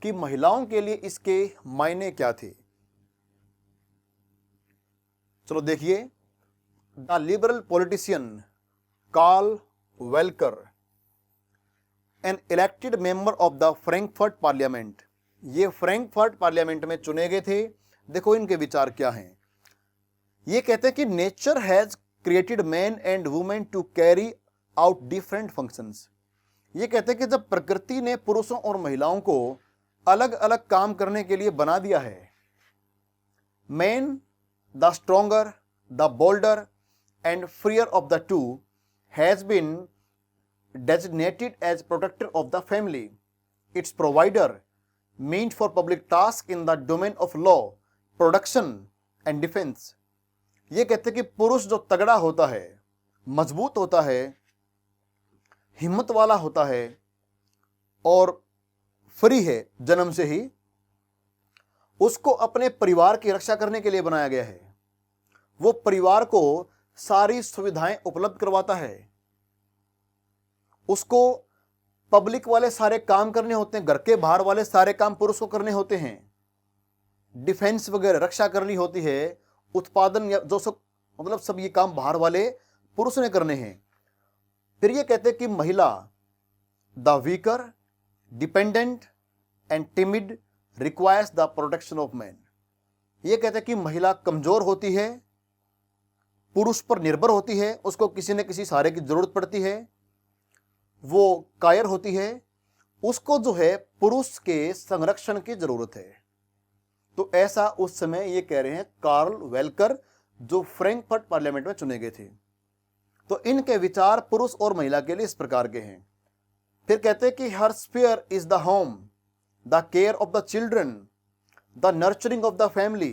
कि महिलाओं के लिए इसके मायने क्या थे। चलो देखिए, the liberal politician Karl Welcker, an elected member of the Frankfurt parliament, ये फ्रैंकफर्ट पार्लियामेंट में चुने गए थे। देखो इनके विचार क्या हैं। ये कहते हैं कि nature has created man and women to carry out different functions. ये कहते हैं कि जब प्रकृति ने पुरुषों और महिलाओं को अलग अलग काम करने के लिए बना दिया है, man the stronger, the bolder and freer of the two has been designated as protector of the family, its provider, meant for public tasks in the domain of law, production and defense। ये कहते हैं कि पुरुष जो तगड़ा होता है, मजबूत होता है, हिम्मत वाला होता है और फ्री है जन्म से ही, उसको अपने परिवार की रक्षा करने के लिए बनाया गया है। वो परिवार को सारी सुविधाएं उपलब्ध करवाता है, उसको पब्लिक वाले सारे काम करने होते हैं, घर के बाहर वाले सारे काम पुरुष को करने होते हैं, डिफेंस वगैरह रक्षा करनी होती है, उत्पादन या जो सब मतलब सब ये काम बाहर वाले पुरुष ने करने हैं। फिर ये कहते हैं कि महिला the weaker, dependent and timid requires the protection of man. ये कहते हैं कि महिला कमजोर होती है, पुरुष पर निर्भर होती है, उसको किसी न किसी सहारे की जरूरत पड़ती है, वो कायर होती है, उसको जो है पुरुष के संरक्षण की जरूरत है। तो ऐसा उस समय ये कह रहे हैं कार्ल वेल्कर, जो फ्रैंकफर्ट पार्लियामेंट में चुने गए थे। तो इनके विचार पुरुष और महिला के लिए इस प्रकार के हैं। फिर कहते हैं कि her sphere is the home, the care of the children, the nurturing of the family.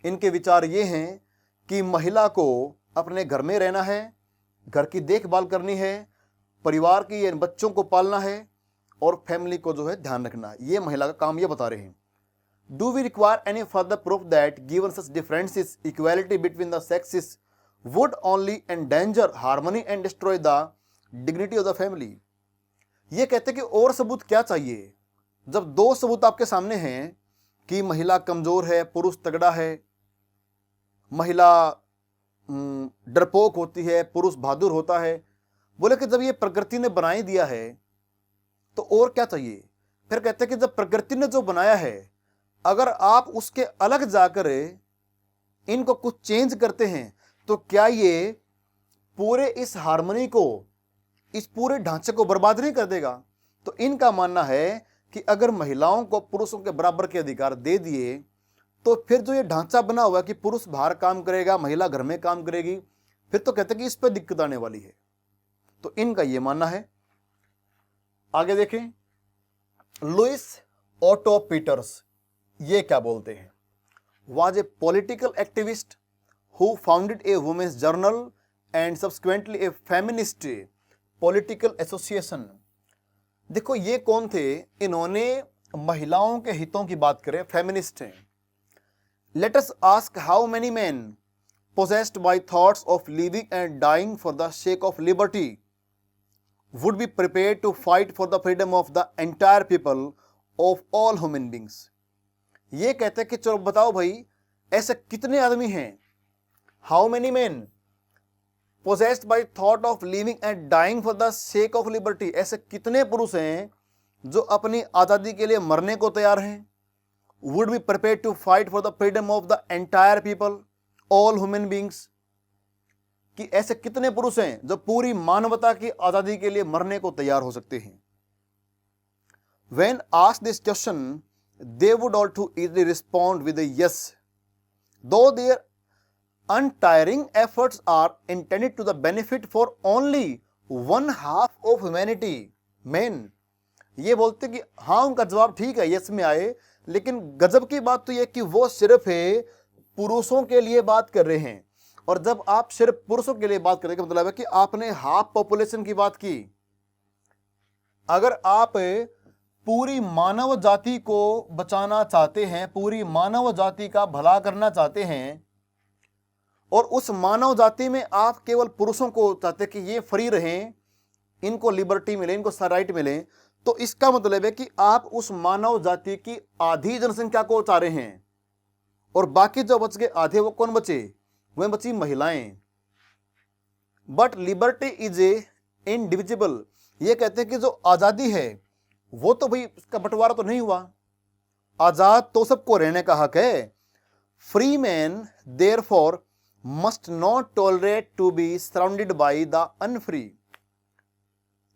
इनके विचार ये हैं कि महिला को अपने घर में रहना है, घर की देखभाल करनी है, परिवार की बच्चों को पालना है और फैमिली को जो है ध्यान रखना है। ये महिला का काम ये बता रहे हैं। Do we require any further proof that given such differences equality between the sexes would only endanger harmony and destroy the dignity of the family. ये कहते हैं कि और सबूत क्या चाहिए, जब दो सबूत आपके सामने हैं कि महिला कमजोर है, पुरुष तगड़ा है, महिला डरपोक होती है, पुरुष बहादुर होता है। बोले कि जब ये प्रकृति ने बना ही दिया है तो और क्या चाहिए। फिर कहते हैं कि जब प्रकृति ने जो बनाया है, अगर आप उसके अलग जाकर इनको कुछ चेंज करते हैं तो क्या ये पूरे इस हार्मनी को, इस पूरे ढांचे को बर्बाद नहीं कर देगा। तो इनका मानना है कि अगर महिलाओं को पुरुषों के बराबर के अधिकार दे दिए तो फिर जो ये ढांचा बना हुआ है कि पुरुष बाहर काम करेगा, महिला घर में काम करेगी, फिर तो कहते हैं कि इस पर दिक्कत आने वाली है। तो इनका ये मानना है। आगे देखें, लुइस ओटो पीटर्स ये क्या बोलते हैं। Was a political activist who founded a women's journal and subsequently a feminist political association. देखो ये कौन थे, इन्होंने महिलाओं के हितों की बात करें, फेमिनिस्ट हैं। Let us ask how many man possessed by thoughts of living and dying for the sake of liberty would be prepared to fight for the freedom of the entire people of all human beings। ये कहते हैं कि चलो बताओ भाई ऐसे कितने आदमी हैं, how many men possessed by thought of living and dying for the sake of liberty, ऐसे कितने पुरुष हैं जो अपनी आज़ादी के लिए मरने को तैयार हैं, would be prepared to fight for the freedom of the entire people all human beings, कि ऐसे कितने पुरुष हैं जो पूरी मानवता की आजादी के लिए मरने को तैयार हो सकते हैं। When asked this question, they would all too easily respond with a yes, though their untiring efforts are intended to the benefit for only one half of humanity, men। ये बोलते कि हाँ उनका जवाब ठीक है, यस में आए, लेकिन गजब की बात तो यह कि वो सिर्फ है पुरुषों के लिए बात कर रहे हैं और जब आप सिर्फ पुरुषों के लिए बात करने का मतलब है कि आपने हाफ पॉपुलेशन की बात की। अगर आप पूरी मानव जाति को बचाना चाहते हैं, पूरी मानव जाति का भला करना चाहते हैं, और उस मानव जाति में आप केवल पुरुषों को चाहते कि ये फ्री रहें, इनको लिबर्टी मिले, इनको राइट मिले, तो इसका मतलब है कि आप उस मानव जाति की आधी जनसंख्या को चाह रहे हैं, और बाकी जो बच गए आधे वो कौन बचे? वह बची महिलाएं। But liberty is a indivisible. ये कहते हैं कि जो आजादी है वो तो भाई उसका बंटवारा तो नहीं हुआ, आजाद तो सबको रहने का हक है। Free man therefore must not tolerate to be surrounded by the unfree.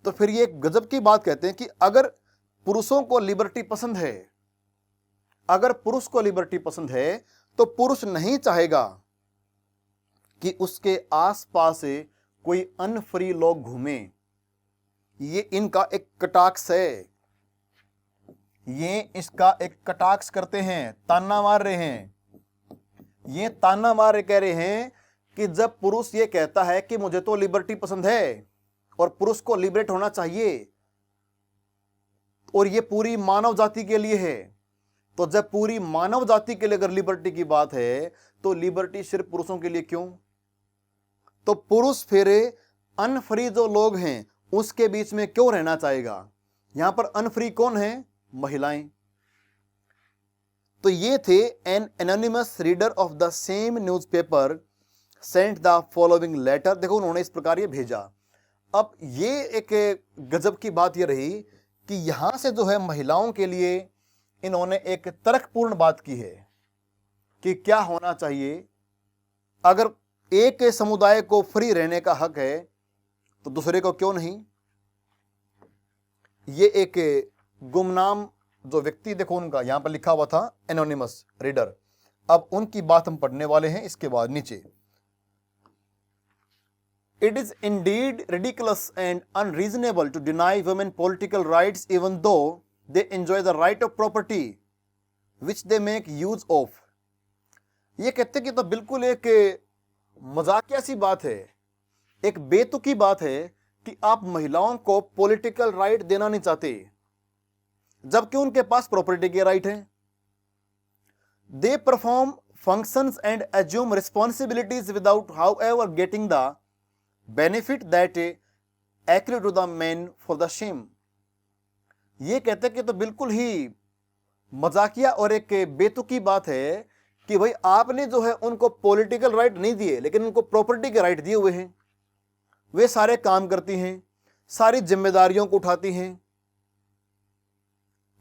तो फिर ये गजब की बात कहते हैं कि अगर पुरुषों को लिबर्टी पसंद है, अगर पुरुष को लिबर्टी पसंद है, तो पुरुष नहीं चाहेगा कि उसके आसपास कोई अनफ्री लोग घूमे। ये इनका एक कटाक्ष है, ये इसका एक कटाक्ष करते हैं, ताना मार रहे हैं। ये ताना मार कह रहे हैं कि जब पुरुष ये कहता है कि मुझे तो लिबर्टी पसंद है और पुरुष को लिबरेट होना चाहिए, और ये पूरी मानव जाति के लिए है, तो जब पूरी मानव जाति के लिए अगर लिबर्टी की बात है, तो लिबर्टी सिर्फ पुरुषों के लिए क्यों? तो पुरुष फिर अनफ्री जो लोग हैं उसके बीच में क्यों रहना चाहेगा? यहां पर अनफ्री कौन है? महिलाएं। तो ये थे an anonymous reader of the same newspaper sent the following letter. देखो उन्होंने इस प्रकार ये भेजा। अब ये एक गजब की बात ये रही कि यहां से जो है महिलाओं के लिए इन्होंने एक तर्कपूर्ण बात की है कि क्या होना चाहिए। अगर एक समुदाय को फ्री रहने का हक है तो दूसरे को क्यों नहीं? ये एक गुमनाम जो व्यक्ति, देखो उनका यहां पर लिखा हुआ था एनोनिमस रीडर। अब उनकी बात हम पढ़ने वाले हैं इसके बाद नीचे। It is indeed ridiculous and unreasonable to deny women political rights even though they enjoy the right of property which they make use of। ये कहते कि तो बिल्कुल एक मजाकिया सी बात है, एक बेतुकी बात है कि आप महिलाओं को पॉलिटिकल राइट देना नहीं चाहते जबकि उनके पास प्रॉपर्टी के राइट हैं। They perform functions and assume responsibilities without however getting the benefit that accrue to the men for the same। ये कहते कि तो बिल्कुल ही मजाकिया और एक बेतुकी बात है कि भाई आपने जो है उनको पॉलिटिकल राइट नहीं दिए लेकिन उनको प्रॉपर्टी के राइट दिए हुए हैं। वे सारे काम करती हैं, सारी जिम्मेदारियों को उठाती हैं,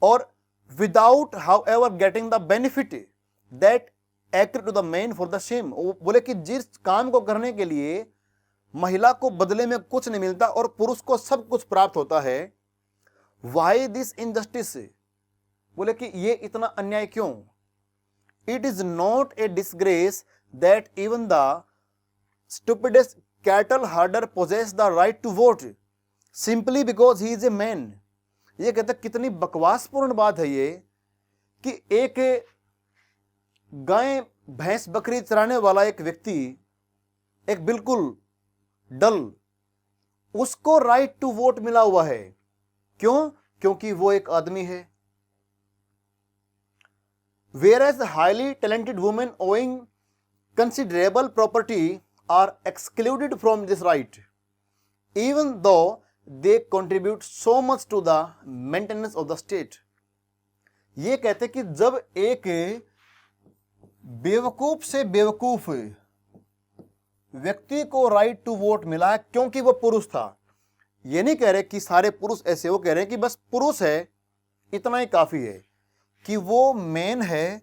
और without however getting the benefit that accrue to the men for the same. वो बोले कि जिस काम को करने के लिए महिला को बदले में कुछ नहीं मिलता और पुरुष को सब कुछ प्राप्त होता है, वाई दिस इनजस्टिस। बोले कि ये इतना अन्याय क्यों? It is not a disgrace that even the stupidest cattle herder possesses the right to vote simply because he is a man. ये कहते कितनी बकवासपूर्ण बात है ये कि एक गाय भैंस बकरी चराने वाला एक व्यक्ति, एक बिल्कुल डल, उसको राइट टू वोट मिला हुआ है। क्यों? क्योंकि वो एक आदमी है। Whereas highly talented women owing considerable property are excluded from this right, even though they contribute so much to the maintenance of the state। ये कहते कि जब एक बेवकूफ से बेवकूफ व्यक्ति को राइट टू वोट मिला क्योंकि वो पुरुष था। ये नहीं कह रहे कि सारे पुरुष ऐसे, वो कह रहे हैं कि बस पुरुष है इतना ही काफी है, कि वो मेन है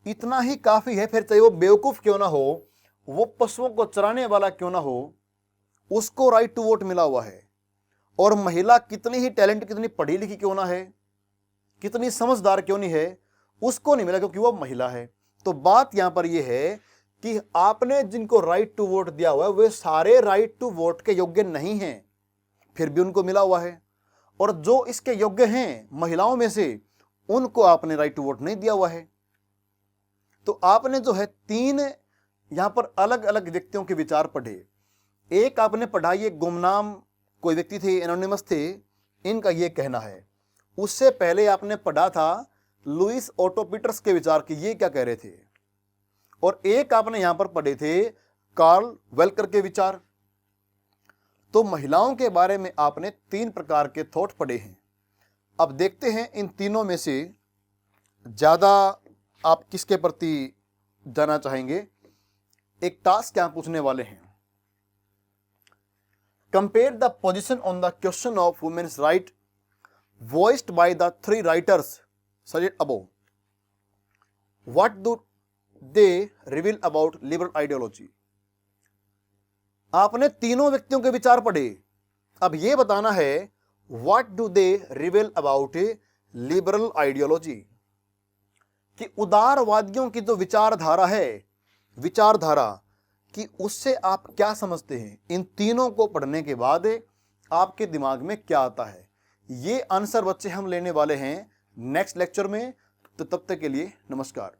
इतना ही काफी है। फिर चाहे वो बेवकूफ क्यों ना हो, वो पशुओं को चराने वाला क्यों ना हो, उसको राइट टू वोट मिला हुआ है। और महिला कितनी ही टैलेंट, कितनी पढ़ी लिखी क्यों ना है, कितनी समझदार क्यों नहीं है, उसको नहीं मिला क्योंकि वो महिला है। तो बात यहां पर यह है कि आपने जिनको राइट टू वोट दिया हुआ है वे सारे राइट टू वोट के योग्य नहीं हैं, फिर भी उनको मिला हुआ है। और जो इसके योग्य हैं महिलाओं में से, उनको आपने राइट टू वोट नहीं दिया हुआ है। तो आपने जो है 3 यहां पर अलग अलग व्यक्तियों के विचार पढ़े। एक आपने पढ़ा, ये गुमनाम कोई व्यक्ति थे, एनोनिमस थे, इनका ये कहना है। उससे पहले आपने पढ़ा था लुइस ओटो पीटर्स के विचार की, ये क्या कह रहे थे। और एक आपने यहां पर पढ़े थे कार्ल वेल्कर के विचार। तो महिलाओं के बारे में आपने 3 प्रकार के थॉट पढ़े हैं। अब देखते हैं इन तीनों में से ज्यादा आप किसके प्रति जाना चाहेंगे। एक टास्क क्या पूछने वाले हैं, compare the position on the question of women's right voiced by the 3 writers suggest above, what do they reveal about liberal ideology. आपने तीनों व्यक्तियों के विचार पढ़े, अब यह बताना है what do they reveal about liberal ideology, कि उदारवादियों की जो विचारधारा है, विचारधारा कि उससे आप क्या समझते हैं। इन तीनों को पढ़ने के बाद आपके दिमाग में क्या आता है, ये आंसर बच्चे हम लेने वाले हैं नेक्स्ट लेक्चर में। तो तब तक के लिए नमस्कार।